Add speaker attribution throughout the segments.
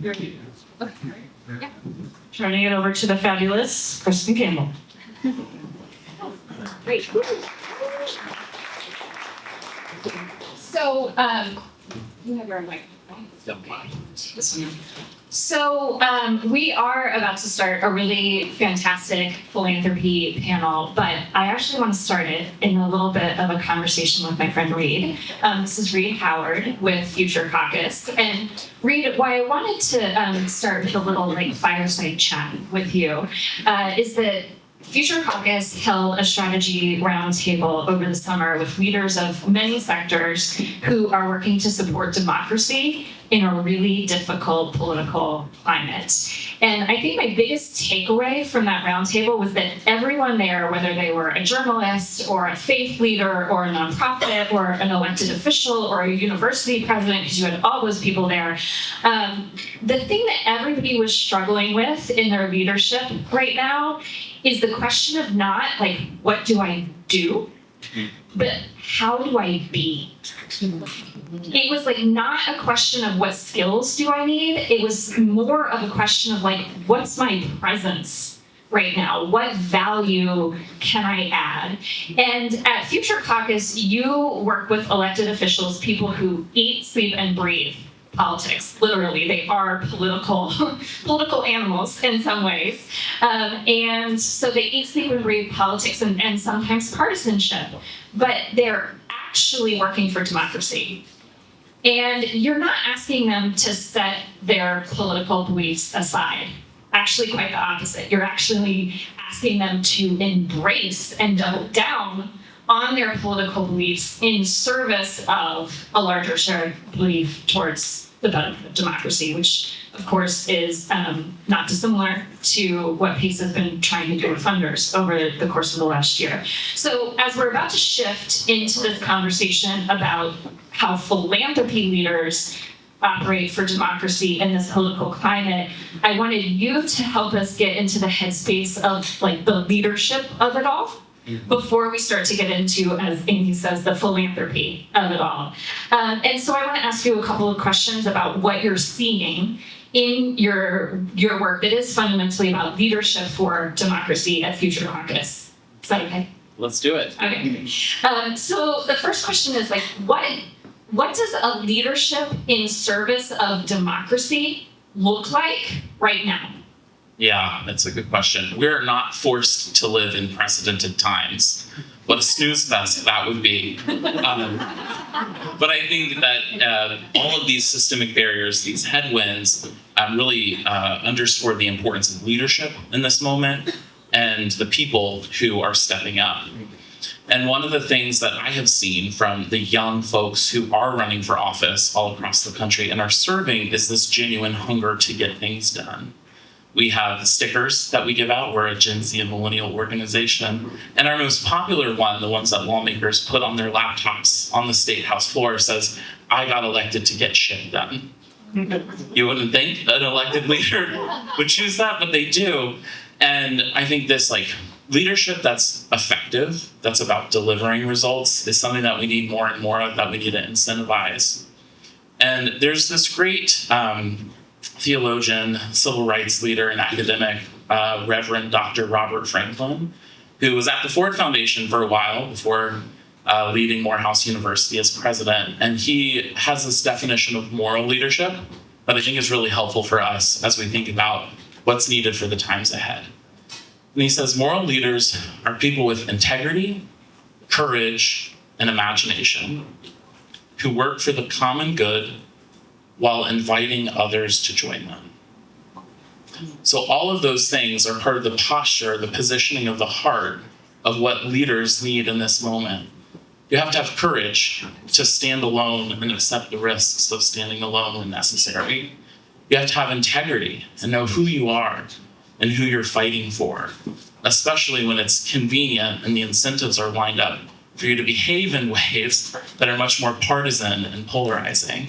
Speaker 1: Okay. Yeah. Turning it over to the fabulous Kristen Cambell.
Speaker 2: Great. So, you have your own mic. Okay. So we are about to start a really fantastic philanthropy panel, but I actually want to start it in a little bit of a conversation with my friend Reed. This is Reed Howard with Future Caucus. And Reed, why I wanted to start with a little fireside chat with you is that Future Caucus held a strategy roundtable over the summer with leaders of many sectors who are working to support democracy in a really difficult political climate. And I think my biggest takeaway from that roundtable was that everyone there, whether they were a journalist or a faith leader or a nonprofit or an elected official or a university president, because you had all those people there, the thing that everybody was struggling with in their leadership right now is the question of not what do I do, but how do I be? It was not a question of what skills do I need. It was more of a question of what's my presence right now? What value can I add? And at Future Caucus, you work with elected officials, people who eat, sleep, and breathe politics. Literally, they are political animals in some ways. And so they eat, sleep, and breathe politics and sometimes partisanship, but they're actually working for democracy. And you're not asking them to set their political beliefs aside. Actually, quite the opposite. You're actually asking them to embrace and double down on their political beliefs in service of a larger shared belief towards the benefit of democracy, which, of course, is not dissimilar to what PACE has been trying to do with funders over the course of the last year. So as we're about to shift into this conversation about how philanthropy leaders operate for democracy in this political climate, I wanted you to help us get into the headspace of the leadership of it all before we start to get into, as Amy says, the philanthropy of it all. And so I want to ask you a couple of questions about what you're seeing in your work that is fundamentally about leadership for democracy at Future Caucus. Is that okay?
Speaker 3: Let's do it.
Speaker 2: Okay. So the first question is what does a leadership in service of democracy look like right now?
Speaker 3: Yeah, that's a good question. We're not forced to live in precedented times. What a snooze fest that would be. But I think that all of these systemic barriers, these headwinds, really underscore the importance of leadership in this moment and the people who are stepping up. And one of the things that I have seen from the young folks who are running for office all across the country and are serving is this genuine hunger to get things done. We have stickers that we give out. We're a Gen Z and millennial organization. And our most popular one, the ones that lawmakers put on their laptops on the State House floor, says, "I got elected to get shit done." You wouldn't think an elected leader would choose that, but they do. And I think this leadership that's effective, that's about delivering results, is something that we need more and more of, that we need to incentivize. And there's this great theologian, civil rights leader, and academic, Reverend Dr. Robert Franklin, who was at the Ford Foundation for a while before leading Morehouse University as president. And he has this definition of moral leadership that I think is really helpful for us as we think about what's needed for the times ahead. And he says, moral leaders are people with integrity, courage, and imagination who work for the common good while inviting others to join them. So all of those things are part of the posture, the positioning of the heart of what leaders need in this moment. You have to have courage to stand alone and accept the risks of standing alone when necessary. You have to have integrity and know who you are and who you're fighting for, especially when it's convenient and the incentives are lined up for you to behave in ways that are much more partisan and polarizing.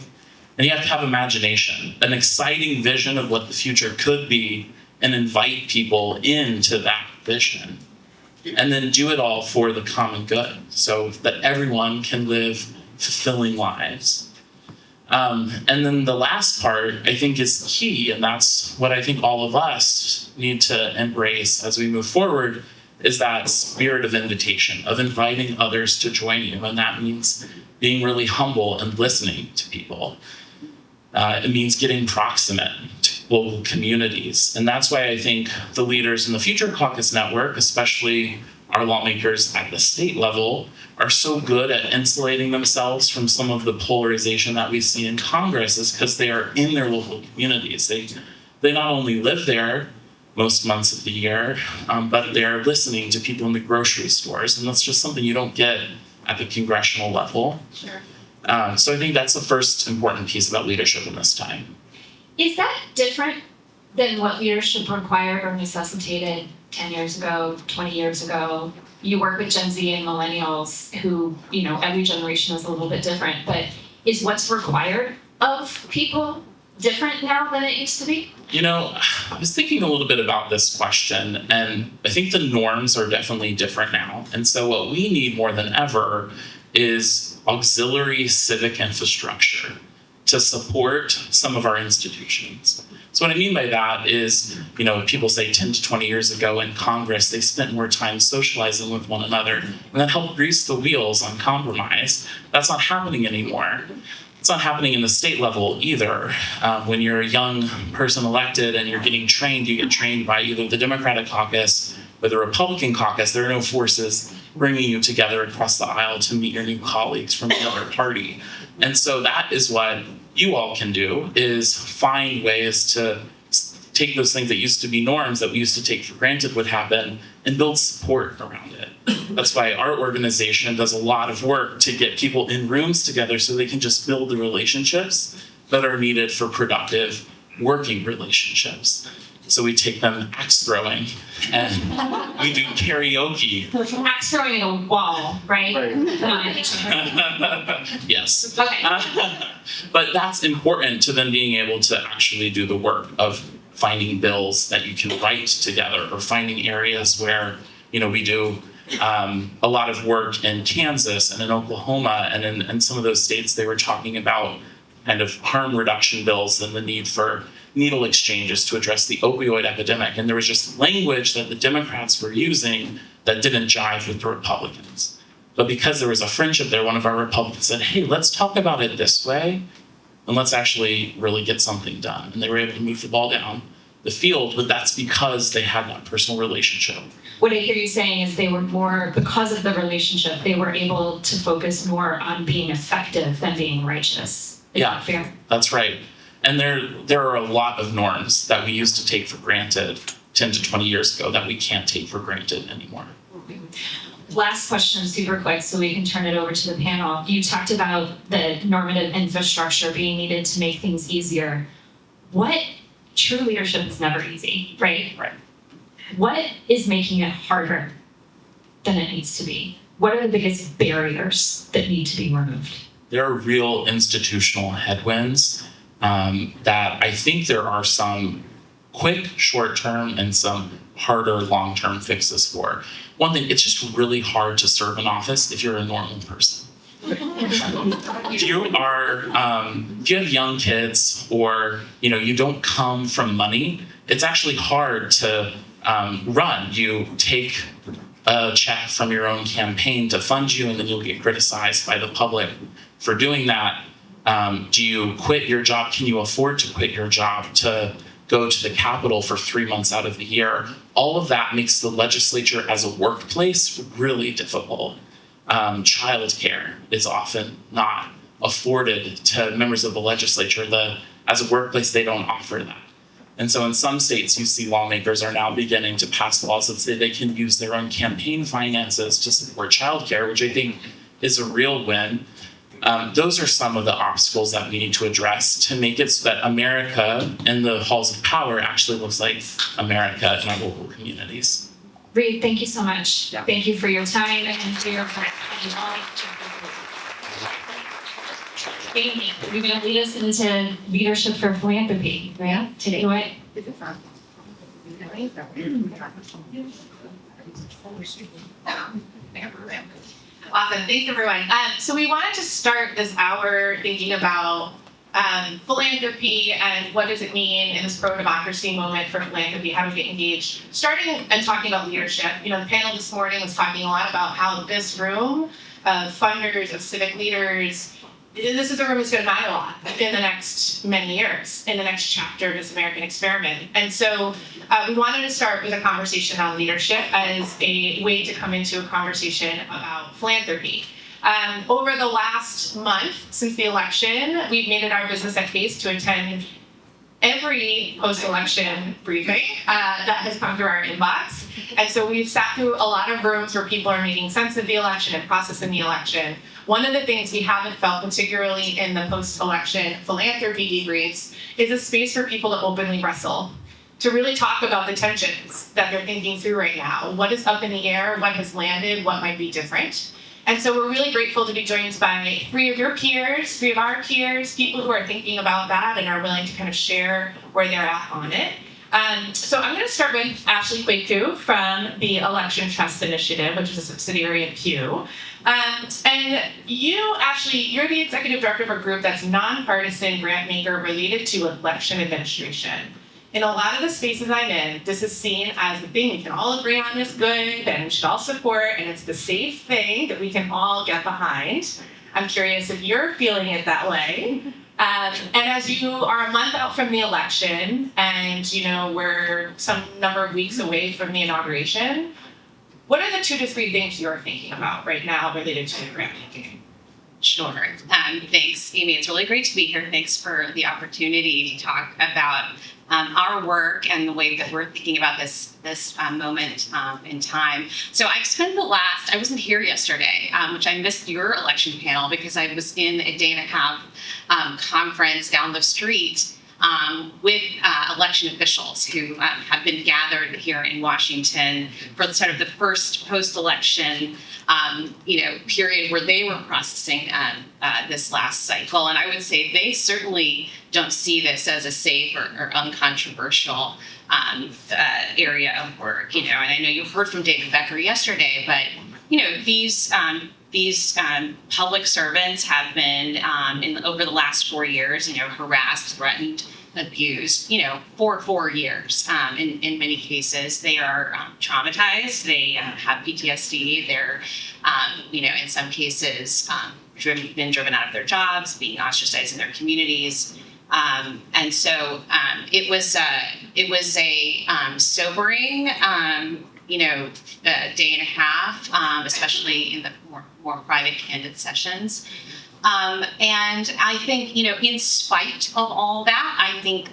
Speaker 3: And you have to have imagination, an exciting vision of what the future could be, and invite people into that vision. And then do it all for the common good, so that everyone can live fulfilling lives. And then the last part, I think, is key, and that's what I think all of us need to embrace as we move forward, is that spirit of invitation, of inviting others to join you. And that means being really humble and listening to people. It means getting proximate to global communities. And that's why I think the leaders in the Future Caucus Network, especially our lawmakers at the state level, are so good at insulating themselves from some of the polarization that we see in Congress, is because they are in their local communities. They not only live there most months of the year, but they're listening to people in the grocery stores. And that's just something you don't get at the congressional level.
Speaker 2: Sure.
Speaker 3: So I think that's the first important piece about leadership in this time.
Speaker 2: Is that different than what leadership required or necessitated 10 years ago, 20 years ago? You work with Gen Z and millennials who, every generation is a little bit different, but is what's required of people different now than it used to be?
Speaker 3: I was thinking a little bit about this question, and I think the norms are definitely different now. And so what we need more than ever is auxiliary civic infrastructure to support some of our institutions. So what I mean by that is, people say 10 to 20 years ago in Congress, they spent more time socializing with one another, and that helped grease the wheels on compromise. That's not happening anymore. It's not happening in the state level either. When you're a young person elected and you're getting trained, you get trained by either the Democratic caucus or the Republican caucus. There are no forces bringing you together across the aisle to meet your new colleagues from the other party. And so that is what you all can do, is find ways to take those things that used to be norms that we used to take for granted would happen and build support around it. That's why our organization does a lot of work to get people in rooms together so they can just build the relationships that are needed for productive working relationships. So we take them axe throwing and we do karaoke.
Speaker 2: Axe throwing in a wall, right? Not at each other.
Speaker 3: Yes.
Speaker 2: Okay.
Speaker 3: But that's important to then being able to actually do the work of finding bills that you can write together, or finding areas where, we do a lot of work in Kansas and in Oklahoma, and in some of those states, they were talking about kind of harm reduction bills and the need for needle exchanges to address the opioid epidemic. And there was just language that the Democrats were using that didn't jive with the Republicans. But because there was a friendship there, one of our Republicans said, hey, let's talk about it this way, and let's actually really get something done. And they were able to move the ball down the field, but that's because they had that personal relationship.
Speaker 2: What I hear you saying is they were more, because of the relationship, they were able to focus more on being effective than being righteous. Is that fair? That's
Speaker 3: right. And there are a lot of norms that we used to take for granted 10 to 20 years ago that we can't take for granted anymore.
Speaker 2: Last question, super quick, so we can turn it over to the panel. You talked about the normative infrastructure being needed to make things easier. True leadership is never easy, right?
Speaker 3: Right.
Speaker 2: What is making it harder than it needs to be? What are the biggest barriers that need to be removed?
Speaker 3: There are real institutional headwinds that I think there are some quick short-term and some harder long-term fixes for. One thing, it's just really hard to serve in office if you're a normal person. If you have young kids, or you don't come from money, it's actually hard to run. You take a check from your own campaign to fund you, and then you'll get criticized by the public for doing that. Do you quit your job? Can you afford to quit your job to go to the Capitol for 3 months out of the year? All of that makes the legislature as a workplace really difficult. Childcare is often not afforded to members of the legislature. As a workplace, they don't offer that. And so in some states, you see lawmakers are now beginning to pass laws that say they can use their own campaign finances to support childcare, which I think is a real win. Those are some of the obstacles that we need to address to make it so that America in the halls of power actually looks like America in our local communities.
Speaker 2: Reed, thank you so much.
Speaker 3: Yeah.
Speaker 2: Thank you for your time and for your Amy, you're going to lead us into leadership for philanthropy, right? Take it away.
Speaker 4: Awesome, thanks everyone. So we wanted to start this hour thinking about philanthropy and what does it mean in this pro-democracy moment for philanthropy, how do we get engaged, starting and talking about leadership. The panel this morning was talking a lot about how this room of funders, of civic leaders, this is a room that's going to matter a lot in the next many years, in the next chapter of this American experiment. And so we wanted to start with a conversation on leadership as a way to come into a conversation about philanthropy. Over the last month since the election, we've made it our business at Case to attend every post-election briefing that has come through our inbox. And so we've sat through a lot of rooms where people are making sense of the election and processing the election. One of the things we haven't felt, particularly in the post-election philanthropy debriefs, is a space for people to openly wrestle, to really talk about the tensions that they're thinking through right now. What is up in the air? What has landed? What might be different? And so we're really grateful to be joined by three of our peers, people who are thinking about that and are willing to kind of share where they're at on it. So I'm going to start with Ashley Quarcoo from the Election Trust Initiative, which is a subsidiary of Pew. And you, Ashley, you're the executive director of a group that's nonpartisan grant maker related to election administration. In a lot of the spaces I'm in, this is seen as the thing we can all agree on is good and we should all support, and it's the safe thing that we can all get behind. I'm curious if you're feeling it that way. And as you are a month out from the election and we're some number of weeks away from the inauguration, what are the 2 to 3 things you're thinking about right now related to grant making?
Speaker 5: Sure. Thanks, Amy. It's really great to be here. Thanks for the opportunity to talk about our work and the way that we're thinking about this moment in time. So I've spent I wasn't here yesterday, which I missed your election panel because I was in a day and a half conference down the street with election officials who have been gathered here in Washington for the sort of the first post-election period where they were processing this last cycle. And I would say they certainly don't see this as a safe or uncontroversial area of work. And I know you heard from David Becker yesterday, but these public servants have been over the last 4 years, harassed, threatened, abused, for 4 years. In many cases, they are traumatized. They have PTSD. They're, in some cases, been driven out of their jobs, being ostracized in their communities. And so it was a sobering, day and a half, especially in the more private, candid sessions. And I think, in spite of all that, I think,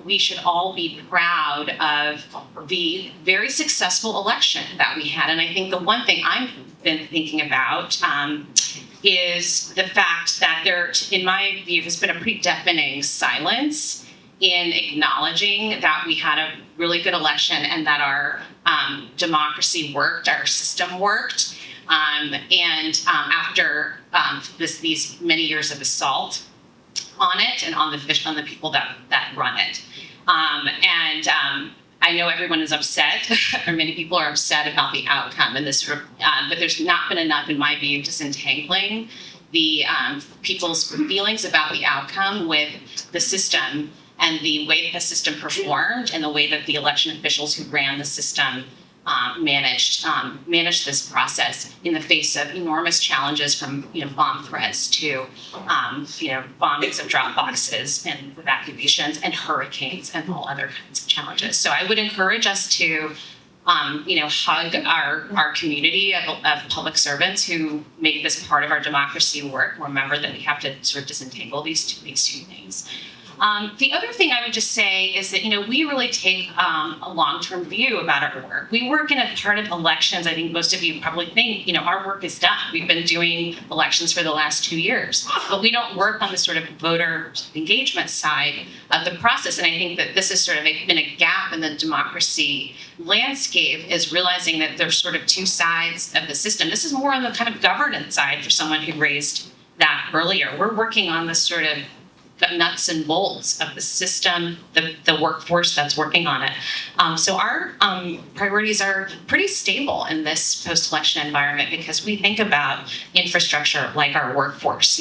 Speaker 5: we should all be proud of the very successful election that we had. And I think the one thing I've been thinking about is the fact that there, in my view, has been a pretty deafening silence in acknowledging that we had a really good election and that our democracy worked, our system worked. After these many years of assault on it and on the people that run it. I know everyone is upset, or many people are upset about the outcome and this, but there's not been enough, in my view, disentangling the people's feelings about the outcome with the system and the way that the system performed and the way that the election officials who ran the system managed this process in the face of enormous challenges, from bomb threats to bombings of drop boxes and evacuations and hurricanes and all other kinds of challenges. So I would encourage us to hug our community of public servants who make this part of our democracy work. Remember that we have to sort of disentangle these two things. The other thing I would just say is that, we really take a long-term view about our work. We work in a part of elections. I think most of you probably think, our work is done. We've been doing elections for the last 2 years, but we don't work on the sort of voter engagement side of the process. And I think that this has sort of been a gap in the democracy landscape, is realizing that there's sort of two sides of the system. This is more on the kind of governance side for someone who raised that earlier. We're working on this sort of the nuts and bolts of the system, the workforce that's working on it. So our priorities are pretty stable in this post-election environment because we think about infrastructure like our workforce.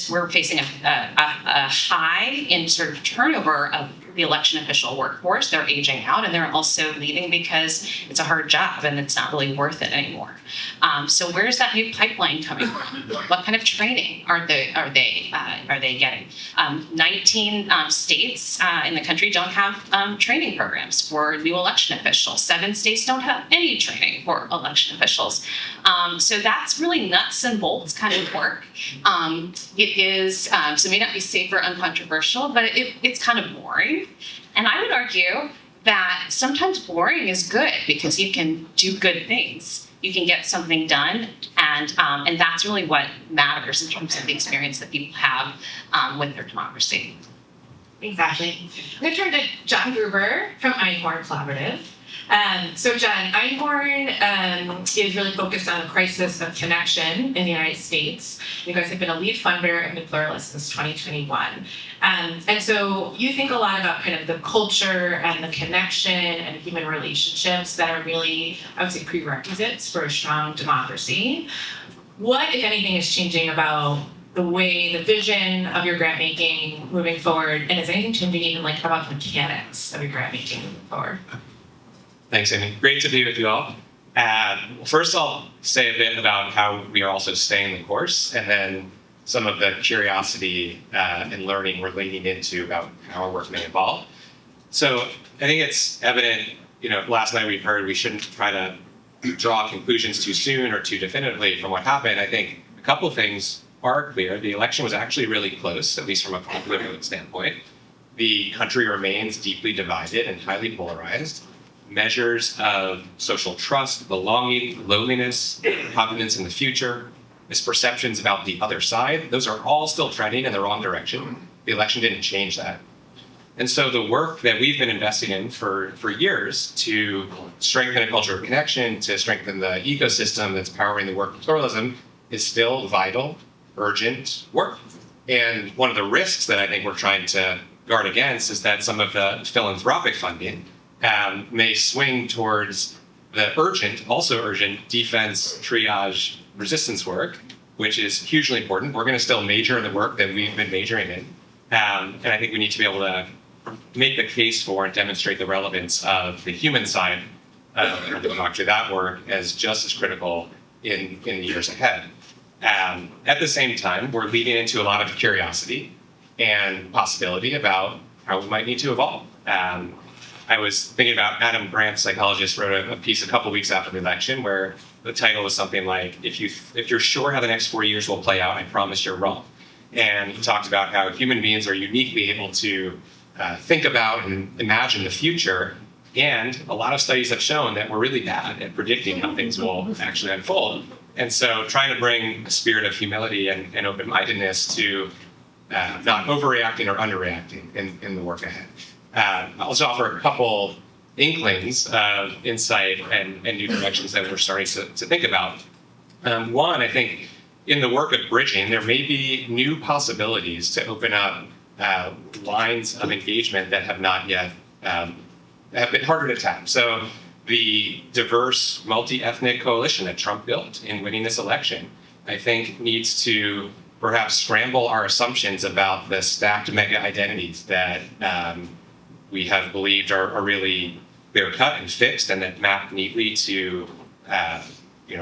Speaker 5: We're facing a high in sort of turnover of the election official workforce. They're aging out and they're also leaving because it's a hard job and it's not really worth it anymore. So where's that new pipeline coming from? What kind of training are they getting? 19 states in the country don't have training programs for new election officials. 7 states don't have any training for election officials. So that's really nuts and bolts kind of work. It is, so it may not be safe or uncontroversial, but it's kind of boring. And I would argue that sometimes boring is good because you can do good things. You can get something done, and that's really what matters in terms of the experience that people have with their democracy.
Speaker 4: Exactly. I'm going to turn to John Gruber from Einhorn Collaborative. So John, Einhorn is really focused on the crisis of connection in the United States. You guys have been a lead funder and been Pluralist since 2021. And so you think a lot about kind of the culture and the connection and human relationships that are really, I would say, prerequisites for a strong democracy. What, if anything, is changing about the way, the vision of your grant making moving forward? And is anything changing even like about the mechanics of your grant making moving forward?
Speaker 6: Thanks, Amy. Great to be with you all. First, I'll say a bit about how we are also staying the course, and then some of the curiosity and learning we're leading into about how our work may evolve. So I think it's evident, last night we heard we shouldn't try to draw conclusions too soon or too definitively from what happened. I think a couple of things are clear. The election was actually really close, at least from a popular vote standpoint. The country remains deeply divided and highly polarized. Measures of social trust, belonging, loneliness, confidence in the future, misperceptions about the other side, those are all still trending in the wrong direction. The election didn't change that. And so the work that we've been investing in for years to strengthen a culture of connection, to strengthen the ecosystem that's powering the work of pluralism is still vital, urgent work. And one of the risks that I think we're trying to guard against is that some of the philanthropic funding may swing towards the also urgent defense, triage, resistance work, which is hugely important. We're going to still major in the work that we've been majoring in. And I think we need to be able to make the case for and demonstrate the relevance of the human side of democracy, that work as just as critical in the years ahead. At the same time, we're leading into a lot of curiosity and possibility about how we might need to evolve. I was thinking about Adam Grant, psychologist, wrote a piece a couple weeks after the election where the title was something like, if you're sure how the next 4 years will play out, I promise you're wrong. And he talked about how human beings are uniquely able to think about and imagine the future. And a lot of studies have shown that we're really bad at predicting how things will actually unfold. And so trying to bring a spirit of humility and open-mindedness to not overreacting or underreacting in the work ahead. I'll just offer a couple inklings of insight and new directions that we're starting to think about. One, I think in the work of bridging, there may be new possibilities to open up lines of engagement that have not yet have been harder to tap. So the diverse multi-ethnic coalition that Trump built in winning this election, I think needs to perhaps scramble our assumptions about the stacked mega identities that we have believed are really clear-cut and fixed and that map neatly to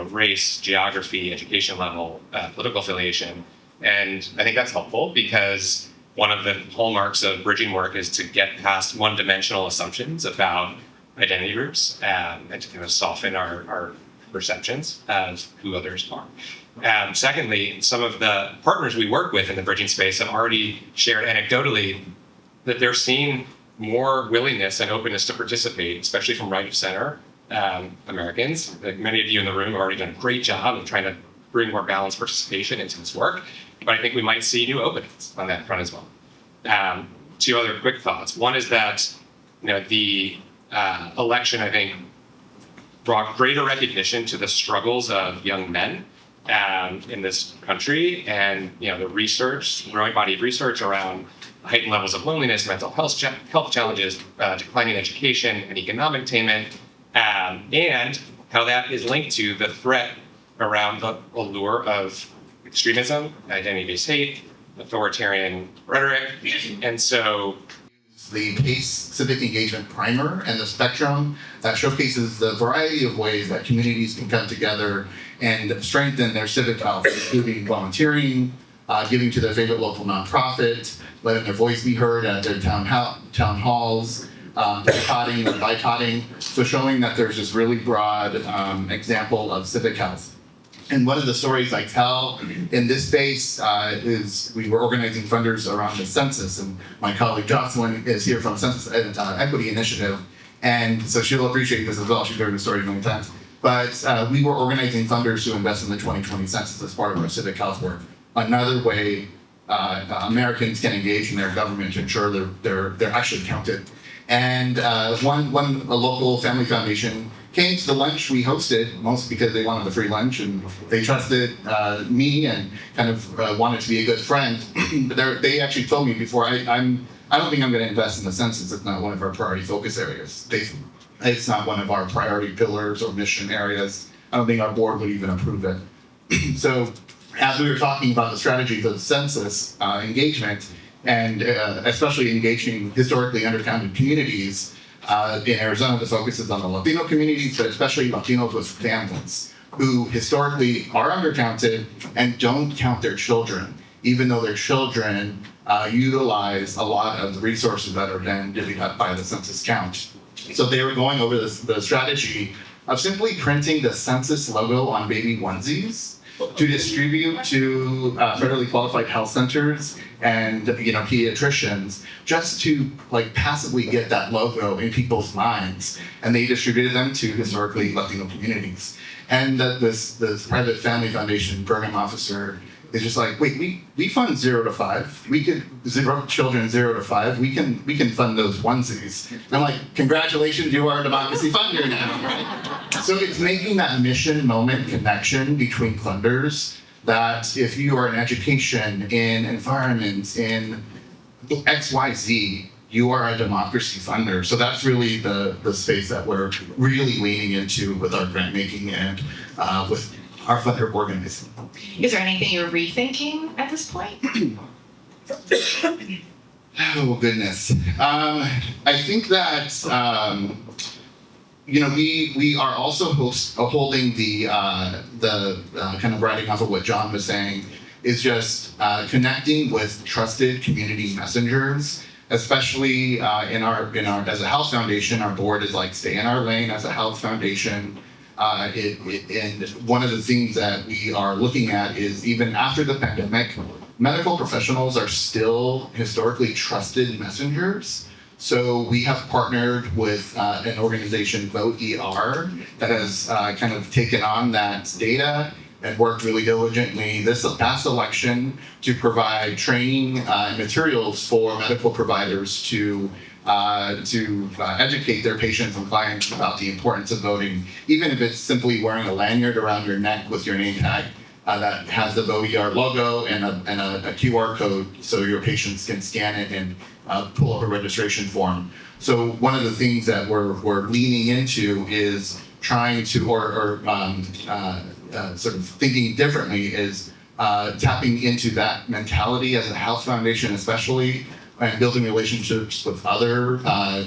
Speaker 6: race, geography, education level, political affiliation. And I think that's helpful because one of the hallmarks of bridging work is to get past one-dimensional assumptions about identity groups and to kind of soften our perceptions of who others are. Secondly, some of the partners we work with in the bridging space have already shared anecdotally that they're seeing more willingness and openness to participate, especially from right of center Americans. Like many of you in the room have already done a great job of trying to bring more balanced participation into this work, but I think we might see new openings on that front as well. Two other quick thoughts. One is that the election, I think, brought greater recognition to the struggles of young men in this country, and the growing body of research around heightened levels of loneliness, mental health challenges, declining education, and economic attainment, and how that is linked to the threat around the allure of extremism, identity-based hate, authoritarian rhetoric, and so
Speaker 7: the PACE Civic Engagement Primer and the Spectrum that showcases the variety of ways that communities can come together and strengthen their civic health, including volunteering, giving to their favorite local nonprofit, letting their voice be heard at their town halls, boycotting or boycotting. So showing that there's this really broad example of civic health. And one of the stories I tell in this space is we were organizing funders around the census, and my colleague Jocelyn is here from Census Equity Initiative, and so she'll appreciate this as well. She's heard the story many times. But we were organizing funders to invest in the 2020 census as part of our civic health work. Another way Americans can engage in their government to ensure they're actually counted. And a local family foundation came to the lunch we hosted, mostly because they wanted the free lunch and they trusted me and kind of wanted to be a good friend. But they actually told me before, I don't think I'm going to invest in the census. It's not one of our priority focus areas. It's not one of our priority pillars or mission areas. I don't think our board would even approve it. So as we were talking about the strategies of census engagement, and especially engaging historically undercounted communities, in Arizona, the focus is on the Latino communities, but especially Latinos with families who historically are undercounted and don't count their children, even though their children utilize a lot of the resources that are then divvied up by the census count. So they were going over the strategy of simply printing the census logo on baby onesies to distribute to federally qualified health centers and pediatricians, just to passively get that logo in people's minds, and they distributed them to historically Latino communities. And this private family foundation program officer is just like, wait, we fund 0 to 5. We could children 0 to 5. We can fund those onesies. And I'm like, congratulations, you are a democracy funder now, right? So it's making that mission moment connection between funders, that if you are in education, in environment, in XYZ, you are a democracy funder. So that's really the space that we're really leaning into with our grant making and with our funder organizing.
Speaker 4: Is there anything you're rethinking at this point?
Speaker 7: Oh goodness. I think that we are also holding the kind of riding off of what John was saying, is just connecting with trusted community messengers, especially in our as a health foundation. Our board is like, stay in our lane as a health foundation. And one of the things that we are looking at is, even after the pandemic, medical professionals are still historically trusted messengers. So we have partnered with an organization, Vote ER, that has kind of taken on that data and worked really diligently this past election to provide training and materials for medical providers to educate their patients and clients about the importance of voting, even if it's simply wearing a lanyard around your neck with your name tag that has the Vote ER logo and a QR code, so your patients can scan it and pull up a registration form. So one of the things that we're leaning into is trying to, sort of thinking differently, is tapping into that mentality as a health foundation, especially, and building relationships with other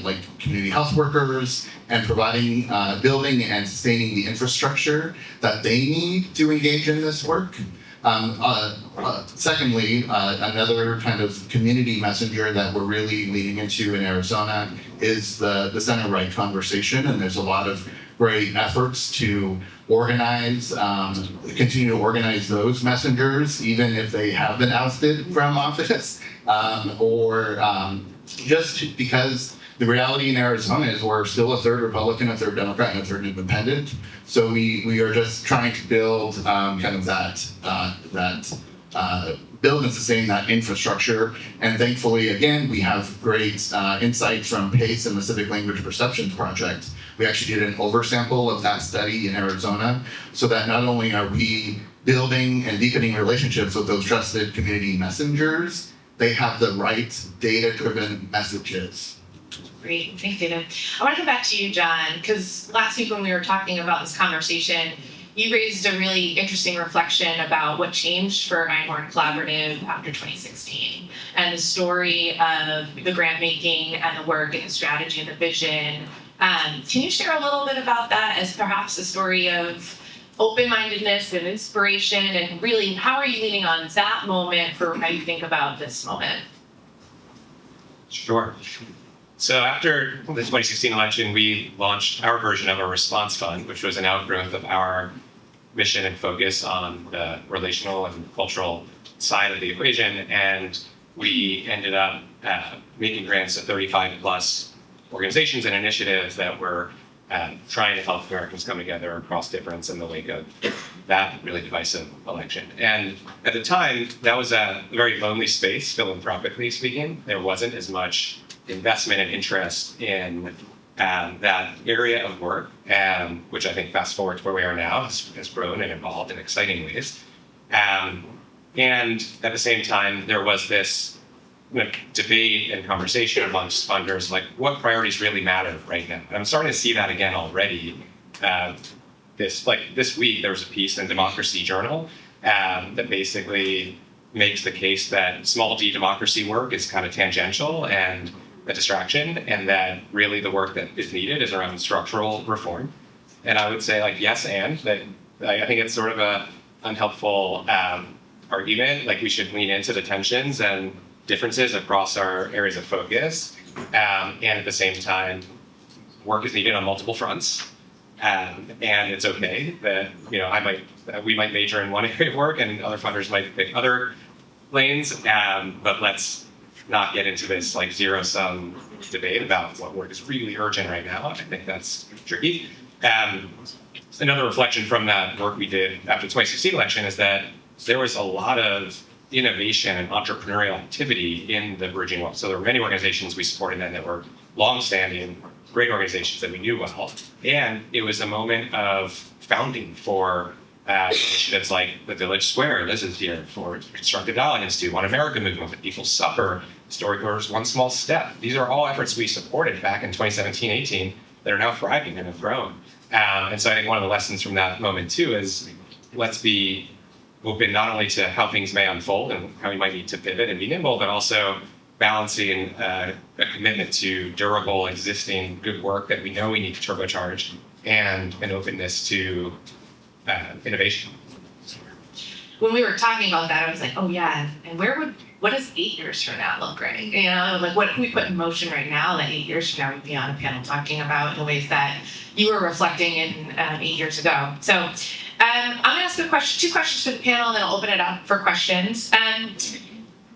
Speaker 7: like community health workers, and providing, building and sustaining the infrastructure that they need to engage in this work. Secondly, another kind of community messenger that we're really leaning into in Arizona is the center-right conversation, and there's a lot of great efforts to organize, continue to organize those messengers, even if they have been ousted from office, just because the reality in Arizona is we're still a third Republican, a third Democrat, and a third Independent. So we are just trying to build kind of build and sustain that infrastructure. And thankfully, again, we have great insights from PACE and the Civic Language Perceptions Project. We actually did an oversample of that study in Arizona, so that not only are we building and deepening relationships with those trusted community messengers, they have the right data-driven messages.
Speaker 4: Great, thanks, David. I want to come back to you, John, because last week when we were talking about this conversation, you raised a really interesting reflection about what changed for Einhorn Collaborative after 2016 and the story of the grant making and the work and the strategy and the vision. Can you share a little bit about that as perhaps a story of open-mindedness and inspiration, and really how are you leaning on that moment for how you think about this moment?
Speaker 6: Sure. So after the 2016 election, we launched our version of a response fund, which was an outgrowth of our mission and focus on the relational and cultural side of the equation. And we ended up making grants to 35 plus organizations and initiatives that were trying to help Americans come together across difference in the wake of that really divisive election. And at the time, that was a very lonely space, philanthropically speaking. There wasn't as much investment and interest in that area of work, which I think fast forward to where we are now has grown and evolved in exciting ways. And at the same time, there was this debate and conversation amongst funders, like what priorities really matter right now. And I'm starting to see that again already. This week, there was a piece in Democracy Journal that basically makes the case that small d democracy work is kind of tangential and a distraction, and that really the work that is needed is around structural reform. And I would say yes, and that I think it's sort of a unhelpful argument. Like we should lean into the tensions and differences across our areas of focus, and at the same time, work is needed on multiple fronts. And it's okay that we might major in one area of work and other funders might pick other lanes, but let's not get into this zero-sum debate about what work is really urgent right now. I think that's tricky. Another reflection from that work we did after the 2016 election is that there was a lot of innovation and entrepreneurial activity in the bridging world. So there were many organizations we supported then that were long-standing, great organizations that we knew well. And it was a moment of founding for initiatives like the Village Square, Liz is here, for Constructive Dialogue Institute, One America Movement, the People's Supper, StoryCorps, One Small Step. These are all efforts we supported back in 2017-18 that are now thriving and have grown. And so I think one of the lessons from that moment too is let's be open not only to how things may unfold and how we might need to pivot and be nimble, but also balancing a commitment to durable, existing, good work that we know we need to turbocharge, and an openness to innovation.
Speaker 4: When we were talking about that, I was like, oh yeah, and what does 8 years from now look like? What can we put in motion right now that 8 years from now we'd be on a panel talking about in the ways that you were reflecting in 8 years ago. So I'm gonna ask two questions for the panel, and then I'll open it up for questions.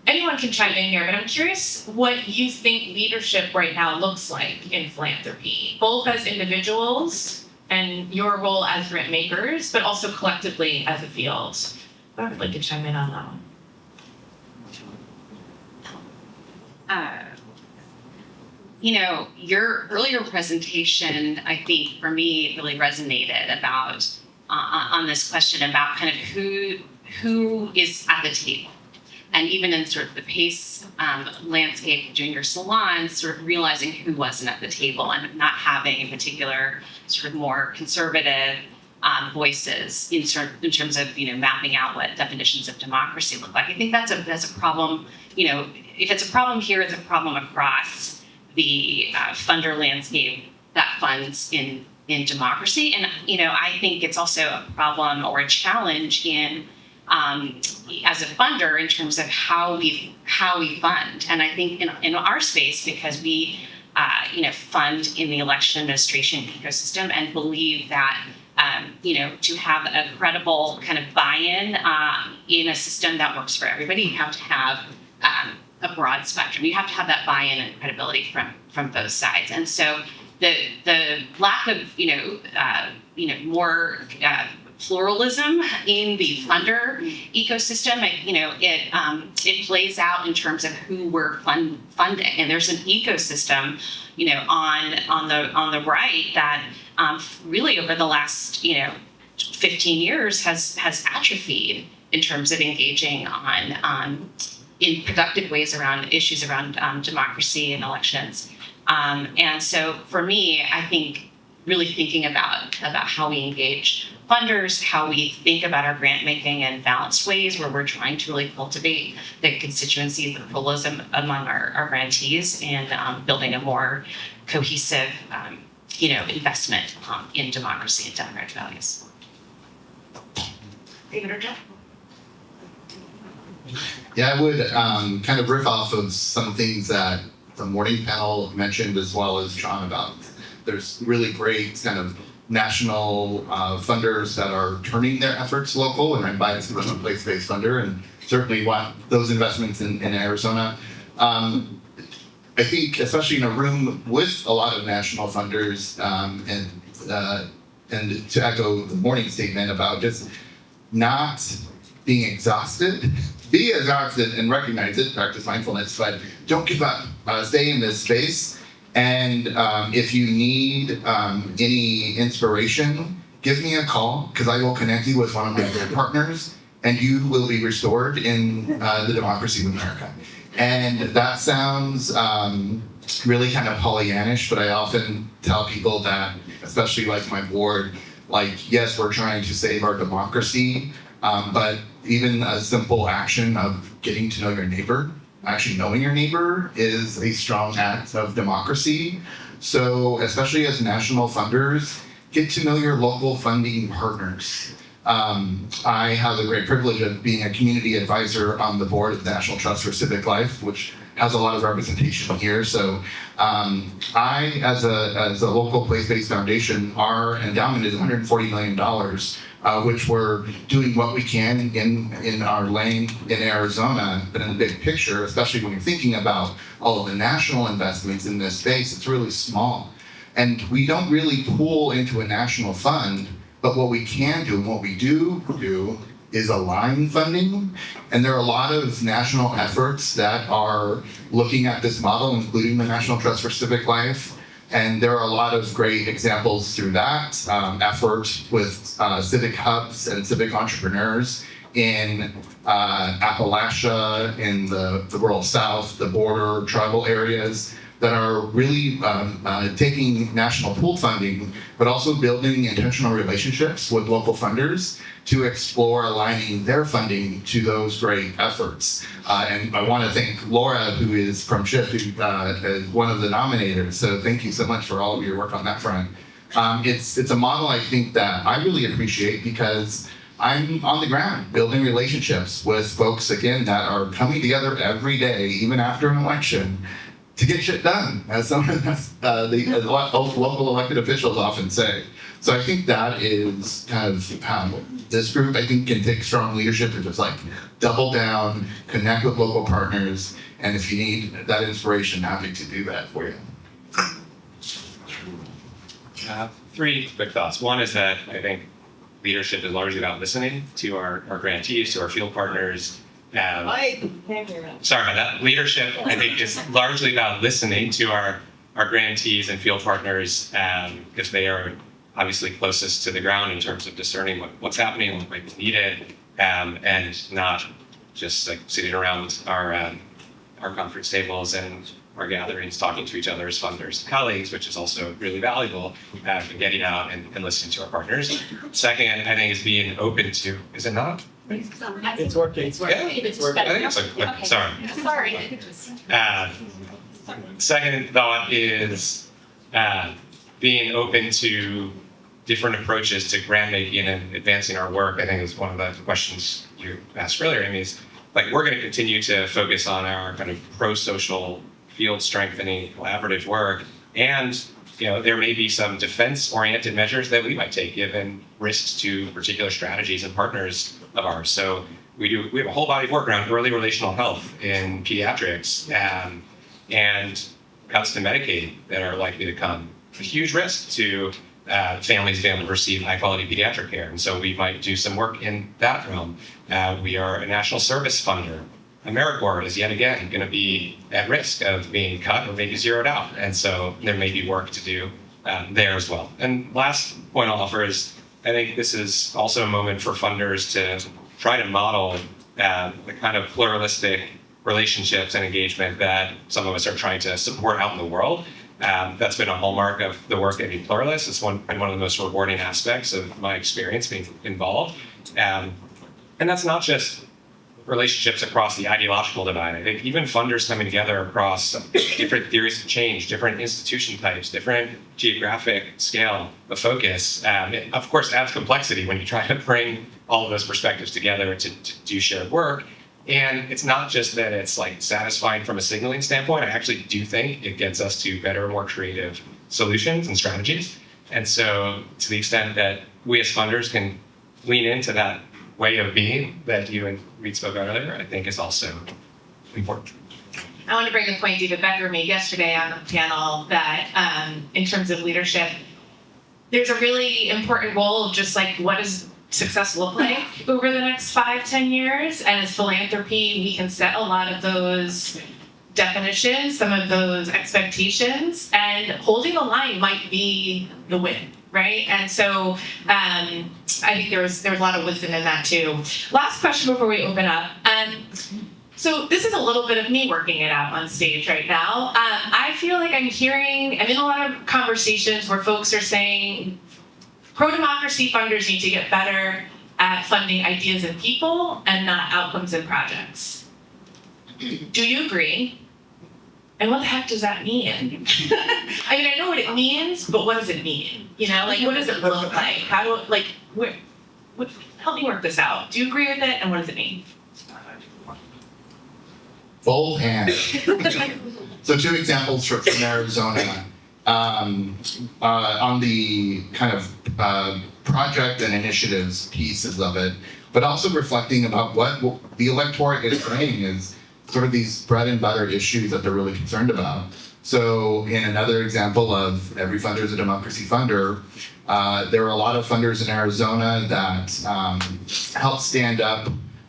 Speaker 4: Anyone can chime in here, but I'm curious what you think leadership right now looks like in philanthropy, both as individuals and your role as grant makers, but also collectively as a field. I would like to chime in on that one.
Speaker 5: Your earlier presentation, I think for me, really resonated about on this question about kind of who is at the table. And even in sort of the PACE landscape of doing your salons, sort of realizing who wasn't at the table and not having in particular sort of more conservative voices in terms of mapping out what definitions of democracy look like. I think that's a problem. If it's a problem here, it's a problem across the funder landscape that funds in democracy. And I think it's also a problem or a challenge in as a funder in terms of how we fund. And I think in our space, because we fund in the election administration ecosystem and believe that to have a credible kind of buy-in in a system that works for everybody, you have to have a broad spectrum. You have to have that buy-in and credibility from both sides. And so the lack of more pluralism in the funder ecosystem, it plays out in terms of who we're funding. And there's an ecosystem, on the right that really over the last 15 years has atrophied in terms of engaging on in productive ways around issues around democracy and elections. And so for me, I think really thinking about how we engage funders, how we think about our grant making in balanced ways where we're trying to really cultivate the constituencies, the pluralism among our grantees, and building a more cohesive investment in democracy and democratic values.
Speaker 2: David or Jeff?
Speaker 7: Yeah, I would kind of riff off of some things that the morning panel mentioned, as well as John, about there's really great kind of national funders that are turning their efforts local, and I'm biased because I'm a place-based funder and certainly want those investments in Arizona. I think, especially in a room with a lot of national funders, and to echo the morning statement about just not being exhausted, be exhausted and recognize it, practice mindfulness, but don't give up. Stay in this space. And if you need any inspiration, give me a call, because I will connect you with one of my great partners, and you will be restored in the democracy of America. And that sounds really kind of Pollyannish, but I often tell people that, especially like my board, like, yes, we're trying to save our democracy, but even a simple action of getting to know your neighbor, actually knowing your neighbor, is a strong act of democracy. So especially as national funders, get to know your local funding partners. I have the great privilege of being a community advisor on the board of the National Trust for Civic Life, which has a lot of representation here. So I, as a local place-based foundation, our endowment is $140 million, which we're doing what we can in our lane in Arizona, but in the big picture, especially when you're thinking about all of the national investments in this space, it's really small. And we don't really pool into a national fund, but what we can do and what we do is align funding. And there are a lot of national efforts that are looking at this model, including the National Trust for Civic Life. And there are a lot of great examples through that effort with civic hubs and civic entrepreneurs in Appalachia, in the rural South, the border tribal areas, that are really taking national pool funding, but also building intentional relationships with local funders to explore aligning their funding to those great efforts. And I want to thank Laura, who is from SHIFT, who is one of the nominators. So thank you so much for all of your work on that front. It's a model I think that I really appreciate, because I'm on the ground building relationships with folks, again, that are coming together every day, even after an election, to get shit done, as some of the local elected officials often say. So I think that is kind of how this group, I think, can take strong leadership to just like double down, connect with local partners, and if you need that inspiration, happy to do that for you.
Speaker 6: Three quick thoughts. One is that I think leadership is largely about listening to our grantees, to our field partners. Sorry about that. Leadership, I think, is largely about listening to our grantees and field partners, because they are obviously closest to the ground in terms of discerning what's happening, what might be needed, and not just like sitting around our conference tables and our gatherings talking to each other as funders and colleagues, which is also really valuable, getting out and listening to our partners. Second, I think, is being open to, is it not?
Speaker 8: It's working. It's working.
Speaker 6: Yeah,
Speaker 8: It's working.
Speaker 6: I think it's like,
Speaker 8: Okay.
Speaker 6: sorry.
Speaker 8: Sorry.
Speaker 6: Second thought is being open to different approaches to grant making and advancing our work. I think is one of the questions you asked earlier, Amy, is like, we're going to continue to focus on our kind of pro-social, field strengthening, collaborative work. And there may be some defense-oriented measures that we might take given risks to particular strategies and partners of ours. So we have a whole body of work around early relational health in pediatrics, and cuts to Medicaid that are likely to come. A huge risk to families to receive high-quality pediatric care. And so we might do some work in that realm. We are a national service funder. AmeriCorps is yet again going to be at risk of being cut or maybe zeroed out. And so there may be work to do there as well. And last point I'll offer is I think this is also a moment for funders to try to model the kind of pluralistic relationships and engagement that some of us are trying to support out in the world. That's been a hallmark of the work at Pluralist. It's been one of the most rewarding aspects of my experience being involved. And that's not just relationships across the ideological divide. I think even funders coming together across different theories of change, different institution types, different geographic scale of focus, it of course adds complexity when you try to bring all of those perspectives together to do shared work. And it's not just that it's like satisfying from a signaling standpoint. I actually do think it gets us to better, more creative solutions and strategies. And so to the extent that we as funders can lean into that way of being that you and Reed spoke about earlier, I think is also important.
Speaker 4: I want to bring the point David Becker made yesterday on the panel that in terms of leadership, there's a really important role of just like what does success look like over the next 5-10 years? And as philanthropy, we can set a lot of those definitions, some of those expectations, and holding the line might be the win. Right, and so I think there's a lot of wisdom in that too. Last question before we open up. So this is a little bit of me working it out on stage right now. I feel like I'm in a lot of conversations where folks are saying pro-democracy funders need to get better at funding ideas and people and not outcomes and projects. Do you agree? And what the heck does that mean? I mean, I know what it means, but what does it mean? You know, like, what does it look like? Help me work this out. Do you agree with it? And what does it mean?
Speaker 7: Both hands. So 2 examples from Arizona. On the kind of project and initiatives pieces of it, but also reflecting about what the electorate is saying is sort of these bread and butter issues that they're really concerned about. So in another example of every funder is a democracy funder, there are a lot of funders in Arizona that help stand up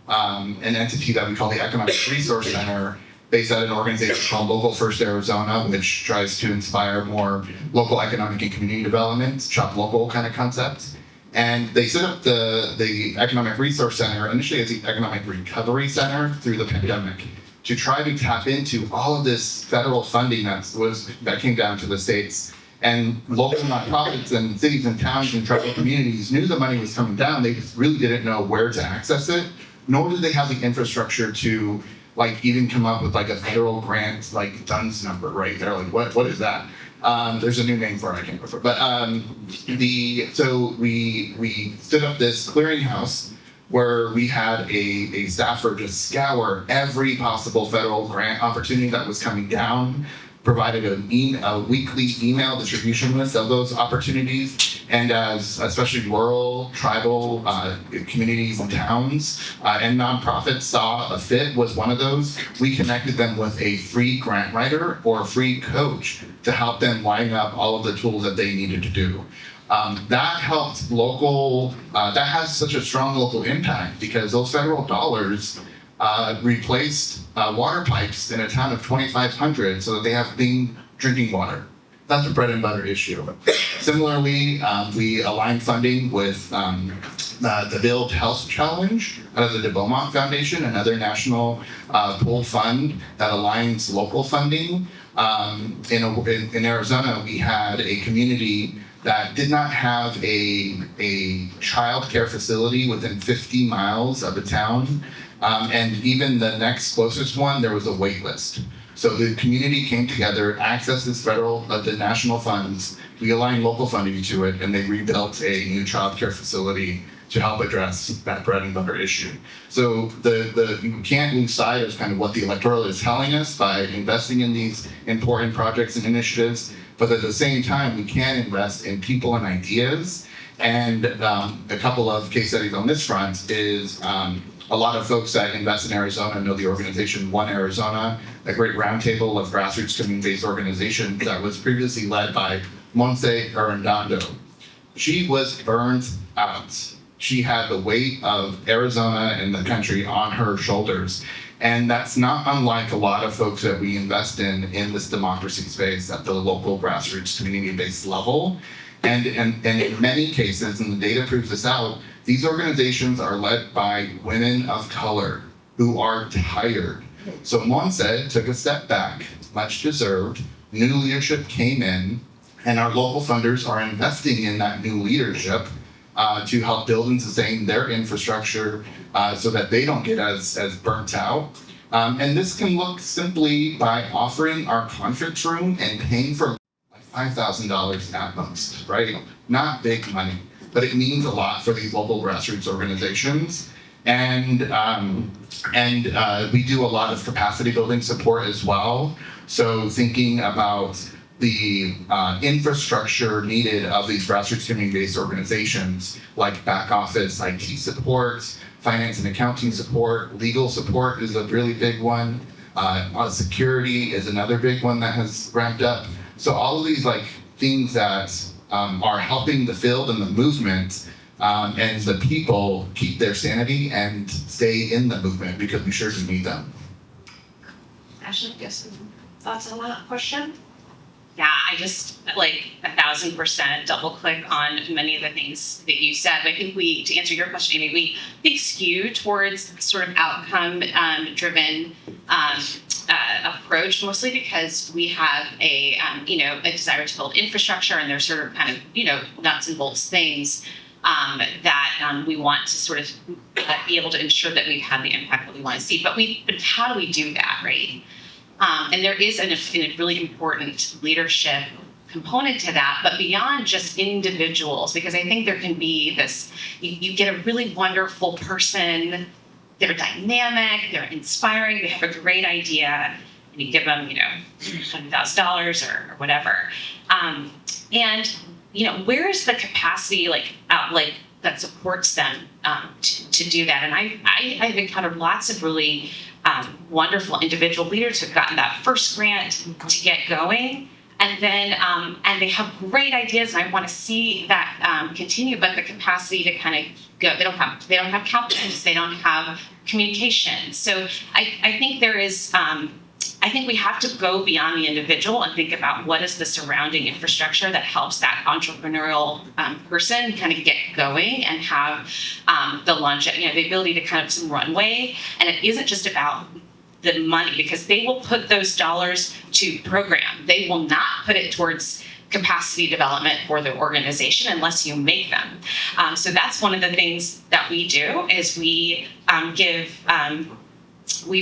Speaker 7: an entity that we call the Economic Resource Center, based at an organization called Local First Arizona, which tries to inspire more local economic and community development, shop local kind of concepts. And they set up the Economic Resource Center initially as the Economic Recovery Center through the pandemic, to try to tap into all of this federal funding that came down to the states. And local nonprofits and cities and towns and tribal communities knew the money was coming down. They just really didn't know where to access it, nor did they have the infrastructure to like even come up with like a federal grant like DUNS number, right? They're like, what is that? There's a new name for it, I can't remember. But so we stood up this clearinghouse where we had a staffer just scour every possible federal grant opportunity that was coming down, provided a weekly email distribution list of those opportunities, and as especially rural, tribal communities and towns and nonprofits saw a fit was one of those, we connected them with a free grant writer or a free coach to help them line up all of the tools that they needed to do. That helped local, that has such a strong local impact because those federal dollars replaced water pipes in a town of 2,500 so that they have clean drinking water. That's a bread and butter issue. Similarly, we aligned funding with the Build Health Challenge out of the De Beaumont Foundation, another national pooled fund that aligns local funding. In Arizona, we had a community that did not have a child care facility within 50 miles of the town. And even the next closest one, there was a wait list. So the community came together, accessed this the national funds, we aligned local funding to it, and they rebuilt a new child care facility to help address that bread and butter issue. So you can't lose sight of kind of what the electorate is telling us by investing in these important projects and initiatives, but at the same time, we can invest in people and ideas. And a couple of case studies on this front is a lot of folks that invest in Arizona know the organization One Arizona, a great roundtable of grassroots community-based organizations that was previously led by Monse Arredondo. She was burned out. She had the weight of Arizona and the country on her shoulders. And that's not unlike a lot of folks that we invest in this democracy space at the local grassroots community-based level. And in many cases, and the data proves this out, these organizations are led by women of color who are tired. So Monse took a step back, much deserved. New leadership came in, and our local funders are investing in that new leadership to help build and sustain their infrastructure so that they don't get as burnt out. And this can look simply by offering our conference room and paying for $5,000 at most, right? Not big money, but it means a lot for these local grassroots organizations. And we do a lot of capacity building support as well. So thinking about the infrastructure needed of these grassroots community-based organizations, like back office IT support, finance and accounting support, legal support is a really big one. Security is another big one that has ramped up. So all of these things that are helping the field and the movement and the people keep their sanity and stay in the movement, because we sure do need them.
Speaker 1: Ashley, you have some thoughts on that question?
Speaker 5: Yeah, I just 1,000% double click on many of the things that you said. I think to answer your question, Amy, we skew towards sort of outcome driven approach, mostly because we have a desire to build infrastructure, and there's sort of kind of nuts and bolts things that we want to sort of be able to ensure that we've had the impact that we want to see. But how do we do that, right? And there is a really important leadership component to that, but beyond just individuals, because I think there can be this, you get a really wonderful person, they're dynamic, they're inspiring, they have a great idea, and you give them, $100,000 or whatever. And where is the capacity that supports them to do that? And I've encountered lots of really wonderful individual leaders who've gotten that first grant to get going, and then and they have great ideas, and I want to see that continue. But the capacity to kind of go, they don't have confidence, they don't have communication. So I think there is. I think we have to go beyond the individual and think about what is the surrounding infrastructure that helps that entrepreneurial person kind of get going and have the ability to kind of some runway. And it isn't just about the money, because they will put those dollars to program. They will not put it towards capacity development for the organization unless you make them. So that's one of the things that we do is we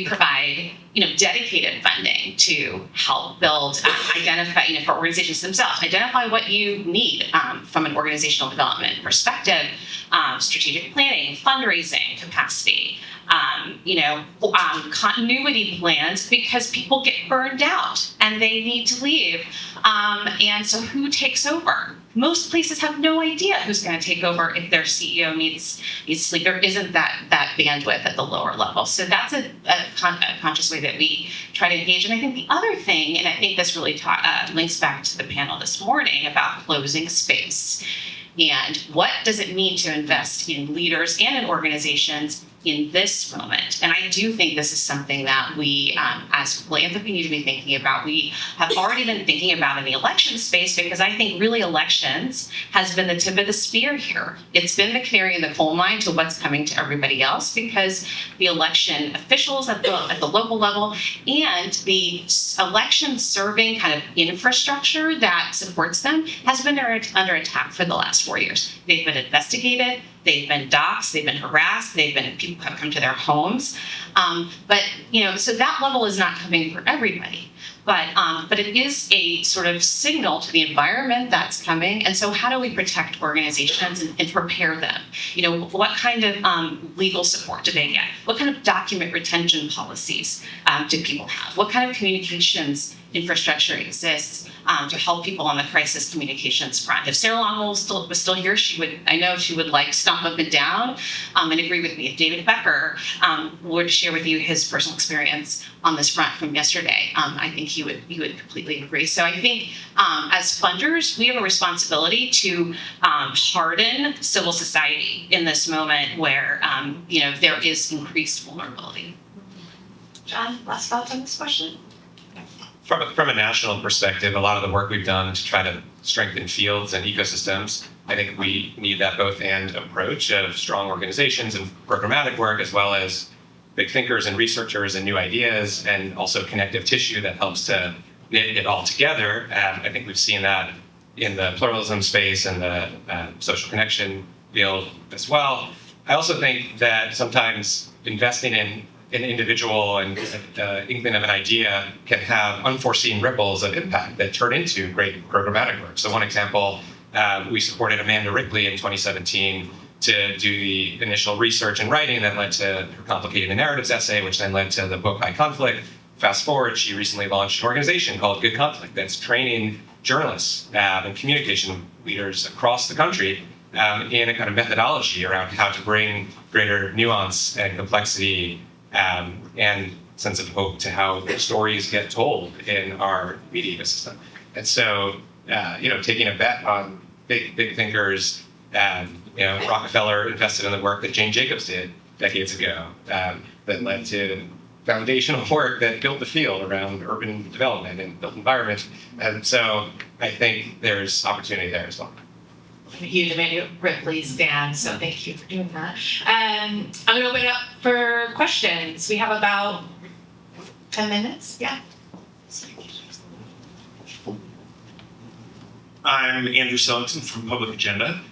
Speaker 5: provide dedicated funding to help build, identify, for organizations themselves, identify what you need from an organizational development perspective, strategic planning, fundraising capacity, continuity plans, because people get burned out and they need to leave. And so who takes over? Most places have no idea who's going to take over if their CEO needs sleep. There isn't that bandwidth at the lower level. So that's a conscious way that we try to engage. And I think the other thing, and I think this really links back to the panel this morning about closing space. And what does it mean to invest in leaders and in organizations in this moment? And I do think this is something that we, as Philanthropy, need to be thinking about. We have already been thinking about in the election space, because I think really elections has been the tip of the spear here. It's been the canary in the coal mine to what's coming to everybody else, because the election officials at the local level and the election serving kind of infrastructure that supports them has been under attack for the last 4 years. They've been investigated, they've been doxxed, they've been harassed, people have come to their homes. So that level is not coming for everybody. But it is a sort of signal to the environment that's coming. And so how do we protect organizations and prepare them? What kind of legal support do they get? What kind of document retention policies do people have? What kind of communications infrastructure exists to help people on the crisis communications front? If Sarah Long was still here, I know she would stomp up and down and agree with me. If David Becker were to share with you his personal experience on this front from yesterday, I think he would completely agree. So I think as funders, we have a responsibility to harden civil society in this moment where there is increased vulnerability.
Speaker 2: John, last thoughts on this question?
Speaker 6: From a national perspective, a lot of the work we've done to try to strengthen fields and ecosystems, I think we need that both and approach of strong organizations and programmatic work, as well as big thinkers and researchers and new ideas, and also connective tissue that helps to knit it all together. I think we've seen that in the pluralism space and the social connection field as well. I also think that sometimes investing in an individual and inkling of an idea can have unforeseen ripples of impact that turn into great programmatic work. So one example, we supported Amanda Rickley in 2017 to do the initial research and writing that led to her Complicating the Narratives essay, which then led to the book High Conflict. Fast forward, she recently launched an organization called Good Conflict that's training journalists and communication leaders across the country in a kind of methodology around how to bring greater nuance and complexity and sense of hope to how stories get told in our media ecosystem. And so, taking a bet on big thinkers, Rockefeller invested in the work that Jane Jacobs did decades ago that led to foundational work that built the field around urban development and built environment. And so I think there's opportunity there as well.
Speaker 4: I'm a huge Amanda Ripley's fan, so thank you for doing that. I'm going to open it up for questions. We have about 10 minutes. Yeah.
Speaker 9: I'm Andrew Sellington from Public Agenda.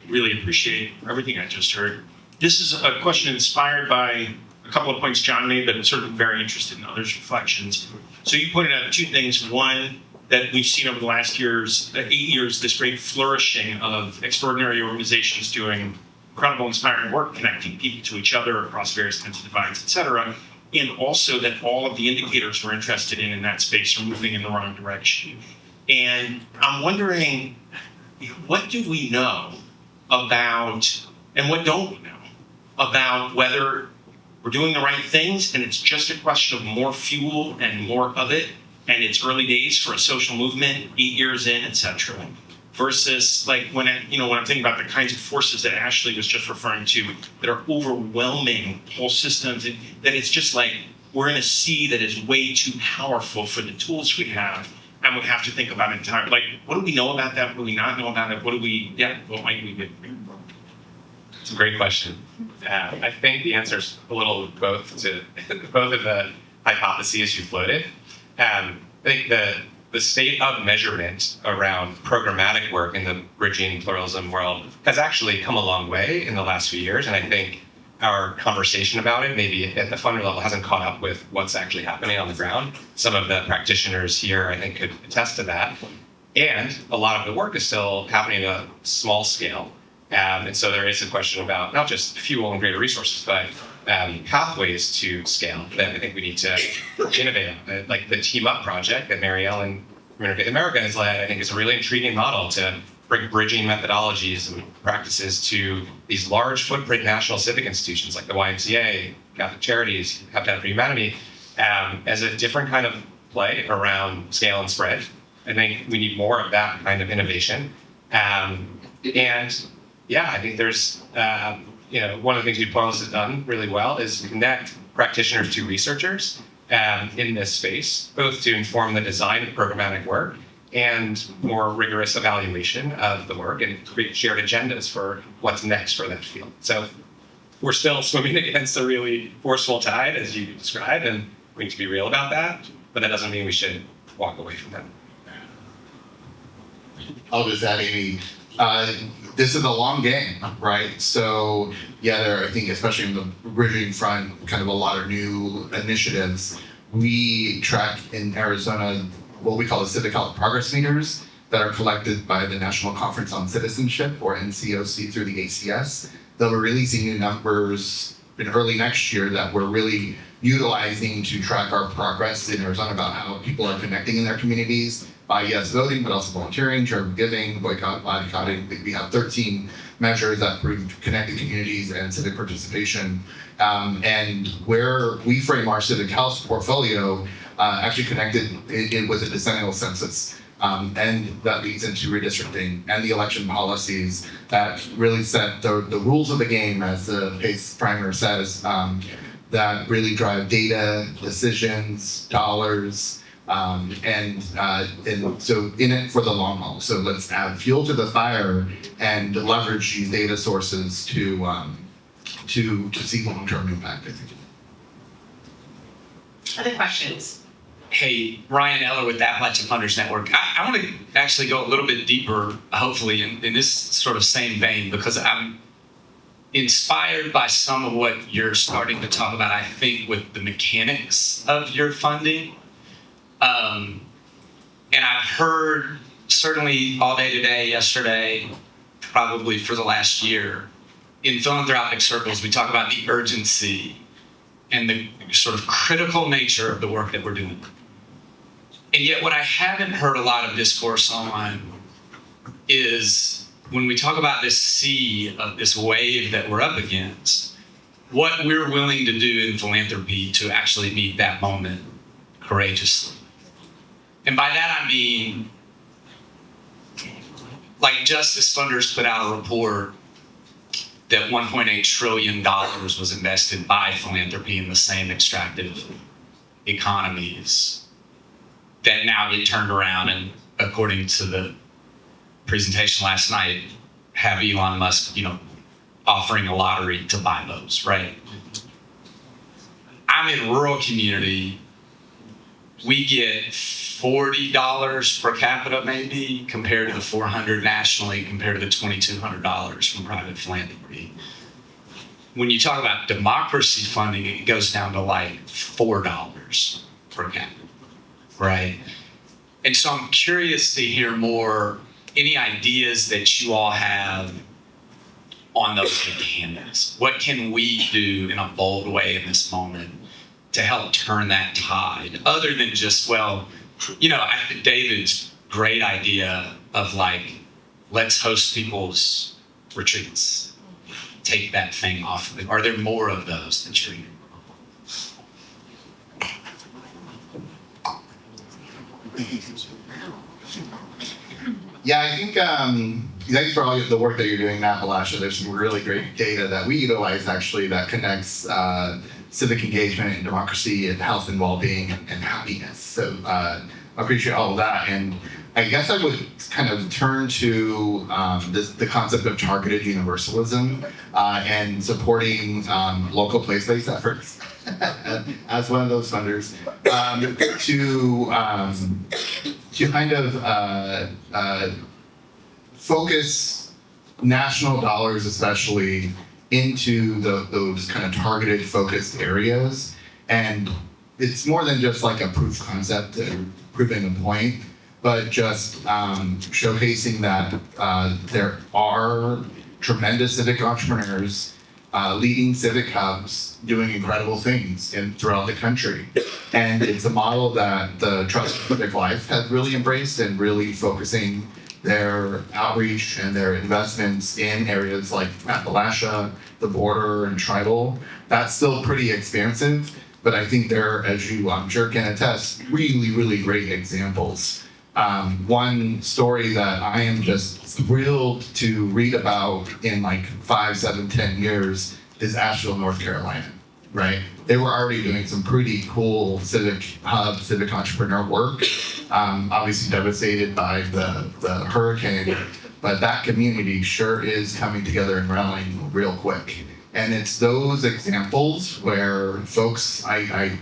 Speaker 9: Really appreciate everything I just heard. This is a question inspired by a couple of points John made, but I'm sort of very interested in others' reflections. So you pointed out two things. One, that we've seen over the last 8 years, this great flourishing of extraordinary organizations doing incredible, inspiring work, connecting people to each other across various kinds of divides, et cetera. And also that all of the indicators we're interested in that space are moving in the wrong direction. And I'm wondering, what do we know about, and what don't we know about whether we're doing the right things and it's just a question of more fuel and more of it, and it's early days for a social movement, 8 years in, et cetera, versus like when I'm thinking about the kinds of forces that Ashley was just referring to that are overwhelming whole systems, that it's just like we're in a sea that is way too powerful for the tools we have, and we have to think about it entirely. Like, what do we know about that? What do we not know about it? What might we do?
Speaker 6: It's a great question. I think the answer is a little both to both of the hypotheses you floated. I think the state of measurement around programmatic work in the bridging pluralism world has actually come a long way in the last few years, and I think our conversation about it, maybe at the funder level, hasn't caught up with what's actually happening on the ground. Some of the practitioners here, I think, could attest to that. And a lot of the work is still happening at a small scale. And so there is a question about not just fuel and greater resources, but pathways to scale that I think we need to innovate on. Like the Team Up project that Mary Ellen from Interfaith America has led, I think is a really intriguing model to bring bridging methodologies and practices to these large footprint national civic institutions like the YMCA, Catholic Charities, Habitat for Humanity, as a different kind of play around scale and spread. I think we need more of that kind of innovation. I think there's, one of the things Vitalyst has done really well is connect practitioners to researchers in this space, both to inform the design of programmatic work and more rigorous evaluation of the work and create shared agendas for what's next for that field. So we're still swimming against a really forceful tide, as you described, and we need to be real about that, but that doesn't mean we should walk away from that.
Speaker 7: I'll just add, Amy, this is a long game, right? So there are, I think, especially in the bridging front, kind of a lot of new initiatives. We track in Arizona what we call the Civic Health Progress Meters that are collected by the National Conference on Citizenship, or NCOC, through the ACS. They'll be releasing new numbers in early next year that we're really utilizing to track our progress in Arizona about how people are connecting in their communities by yes voting, but also volunteering, charitable giving, boycotting. We have 13 measures that prove connected communities and civic participation. And where we frame our civic health portfolio, actually connected it with a decennial census. And that leads into redistricting and the election policies that really set the rules of the game, as the PACE primer says. that really drive data, decisions, dollars, and so in it for the long haul. So let's add fuel to the fire and leverage these data sources to see long-term impact, I think.
Speaker 4: Other questions?
Speaker 8: Hey, Ryan Eller with Appalachian Funders Network. I want to actually go a little bit deeper, hopefully, in this sort of same vein, because I'm inspired by some of what you're starting to talk about, I think, with the mechanics of your funding. And I've heard, certainly all day today, yesterday, probably for the last year, in philanthropic circles, we talk about the urgency and the sort of critical nature of the work that we're doing. And yet what I haven't heard a lot of discourse on is when we talk about this sea of this wave that we're up against, what we're willing to do in philanthropy to actually meet that moment courageously. And by that I mean, like Justice Funders put out a report that $1.8 trillion was invested by philanthropy in the same extractive economies that now get turned around and, according to the presentation last night, have Elon Musk, offering a lottery to buy those, right? I'm in a rural community. We get $40 per capita maybe compared to the $400 nationally, compared to the $2,200 from private philanthropy. When you talk about democracy funding, it goes down to like $4 per capita, right? And so I'm curious to hear more, any ideas that you all have on those mechanics. What can we do in a bold way in this moment to help turn that tide, other than just, I think David's great idea of like, let's host people's retreats, take that thing off of it. Are there more of those that you're hearing?
Speaker 7: Yeah, I think thanks for all the work that you're doing in Appalachia. There's some really great data that we utilize actually that connects civic engagement and democracy and health and well-being and happiness. So I appreciate all of that. And I guess I would kind of turn to the concept of targeted universalism and supporting local place-based efforts as one of those funders to kind of focus national dollars, especially into those kind of targeted, focused areas. And it's more than just like a proof concept or proving a point, but just showcasing that there are tremendous civic entrepreneurs leading civic hubs, doing incredible things throughout the country. And it's a model that the Trust for Civic Life has really embraced and really focusing their outreach and their investments in areas like Appalachia, the border, and tribal. That's still pretty expansive, but I think they're, as you I'm sure can attest, really, really great examples. One story that I am just thrilled to read about in like 5, 7, 10 years is Asheville, North Carolina, right? They were already doing some pretty cool civic hub, civic entrepreneur work, obviously devastated by the hurricane, but that community sure is coming together and rallying real quick. And it's those examples where folks ID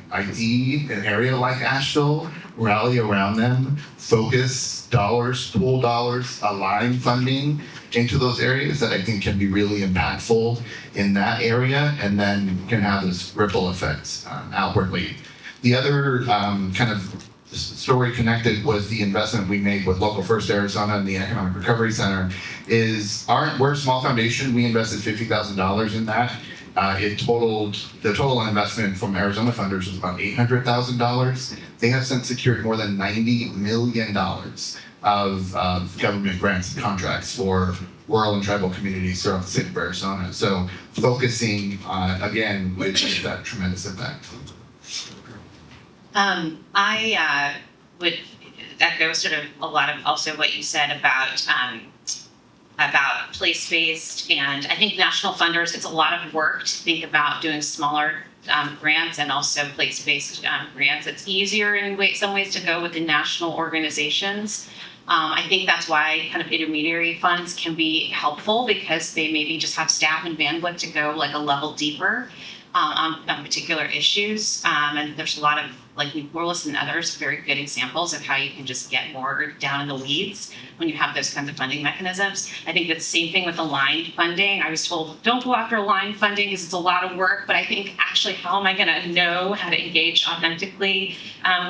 Speaker 7: an area like Asheville, rally around them, focus dollars, pool dollars, align funding into those areas that I think can be really impactful in that area, and then can have this ripple effect outwardly. The other kind of story connected with the investment we made with Local First Arizona and the Economic Recovery Center is we're a small foundation. We invested $50,000 in that. The total investment from Arizona funders was about $800,000. They have since secured more than $90 million of government grants and contracts for rural and tribal communities throughout the state of Arizona. So focusing again with that tremendous impact.
Speaker 5: I would echo sort of a lot of also what you said about place-based, and I think national funders, it's a lot of work to think about doing smaller grants and also place-based grants. It's easier in some ways to go with the national organizations. I think that's why kind of intermediary funds can be helpful because they maybe just have staff and bandwidth to go like a level deeper on particular issues. And there's a lot of, like Morlist and others, very good examples of how you can just get more down in the weeds when you have those kinds of funding mechanisms. I think it's the same thing with aligned funding. I was told, don't go after aligned funding because it's a lot of work, but I think actually how am I gonna know how to engage authentically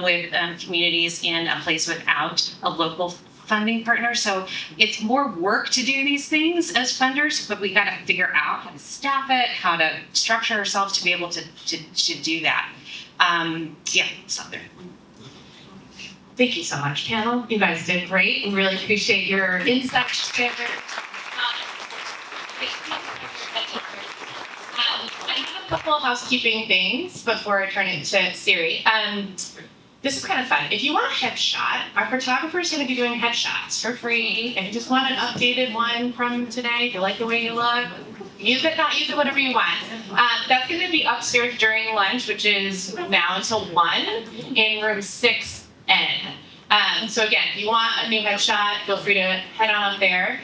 Speaker 5: with communities in a place without a local funding partner? So it's more work to do these things as funders, but we gotta figure out how to staff it, how to structure ourselves to be able to do that. Yeah, stop there.
Speaker 2: Thank you so much, panel. You guys did great. We really appreciate your insights there.
Speaker 4: I have a couple of housekeeping things before I turn it to Siri. This is kind of fun. If you want a headshot, our photographer is going to be doing headshots for free. If you just want an updated one from today, if you like the way you look, use it, not use it, whatever you want. That's going to be upstairs during lunch, which is now until 1 in room 6N. So again, if you want a new headshot, feel free to head on up there.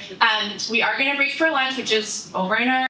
Speaker 4: We are going to break for lunch, which is over in our